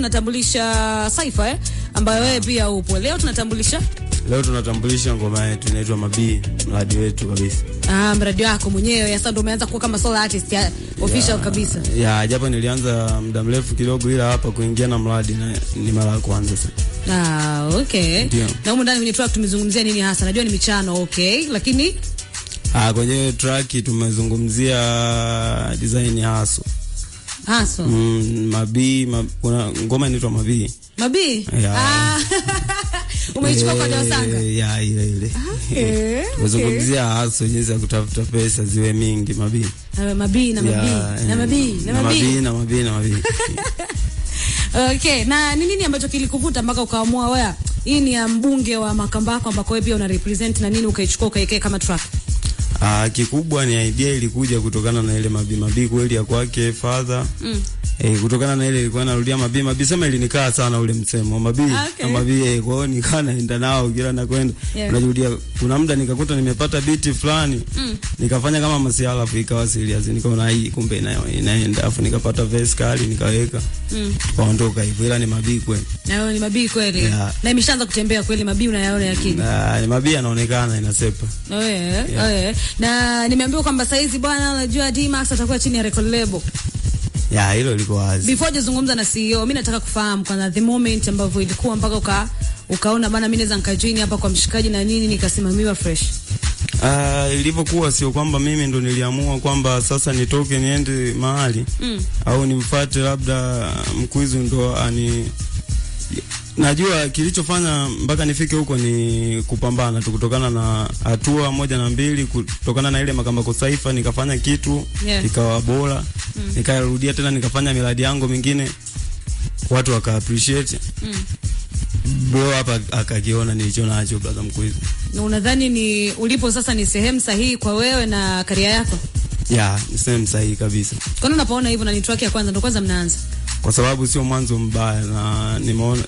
Tunatambulisha Cypher ambayo wewe pia upo. Leo tunatambulisha ngoma yetu inaitwa Mabii, mradi wetu kabisa. Mradi wako mwenyewe sasa ndio umeanza kuwa kama solo artist ya official kabisa. Japo nilianza muda mrefu kidogo, ila hapa kuingia na mradi ni mara ya kwanza sasa. Okay. Na huko ndani kwenye track tumezungumzia nini hasa? Najua ni michano, okay, lakini kwenye track tumezungumzia design ya haso. Mabii, kuna ngoma inaitwa Mabii. Mabii? Umeichukua kwa Dosanga? Ile. Tunazungumzia haso, jinsi ya kutafuta pesa ziwe mingi. Mabii. Mabii. Okay, na nini ambacho kilikuvuta mpaka ukaamua wewe hii ni ya mbunge wa Makambako ambako wewe pia una represent na nini ukaichukua ukaiweka kama track? Kikubwa ni idea ilikuja kutokana na ile Mabii kweli ya kwake father. Kutokana na ile ilikuwa narudia Mabii sema ilinikaa sana ule msemo Mabii. Okay. Mabii kwa hiyo nikana naenda nao kila nakwenda. Unajudia kuna muda nikakuta nimepata beat fulani. Nikafanya kama masiala afu ikawa serious. Nikaona hii kumbe inaenda afu nikapata verse kali nikaweka. Kaondoka hivyo, ila ni Mabii kweli. Na ni Mabii kweli. Na imeshaanza kutembea kweli Mabii unayaona yakini. Ni Mabii anaonekana inasepa. Na nimeambiwa kwamba saizi bwana unajua D-Max atakuwa chini ya record label. Hilo liko wazi. Before jazungumza na CEO, mimi nataka kufahamu kwanza the moment ambavyo ilikuwa mpaka ukaona bana mimi naweza nikajoin hapa kwa mshikaji na nini nikasimamiwa fresh. Ilivyokuwa sio kwamba mimi ndo niliamua kwamba sasa nitoke niende mahali au nimfuate labda Mkwizu ndo najua kilichofanya mpaka nifike huko ni kupambana tu, kutokana na hatua moja na mbili, kutokana na ile Makambako Cypher nikafanya kitu ikawa bora, nikarudia tena nikafanya miradi yangu mingine, watu waka appreciate. Bro hapa akakiona nilicho nacho brother Mkwizu. Na unadhani ni ulipo sasa ni sehemu sahihi kwa wewe na career yako? Ni sehemu sahihi kabisa. Kwa nini unapoona hivyo na ni track ya kwanza ndo kwanza mnaanza? Kwa sababu sio mwanzo mbaya, na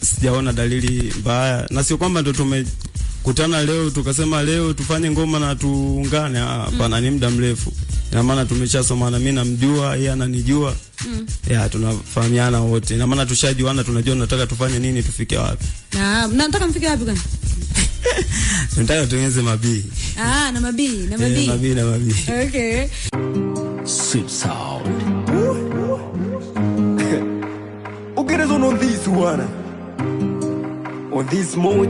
sijaona dalili mbaya, na sio kwamba ndo tumekutana leo tukasema leo tufanye ngoma na tuungane. Hapana, ni muda mrefu. Ina maana tumeshasoma, na mimi namjua yeye ananijua. Tunafahamiana wote. Ina maana tushajuana, tunajua tunataka tufanye nini, tufike wapi. Na nataka mfike wapi kwani? Tunataka tuenze Mabii. Na Mabii. Mabii. Okay. Sweet sound. Get us on this one. On this moment.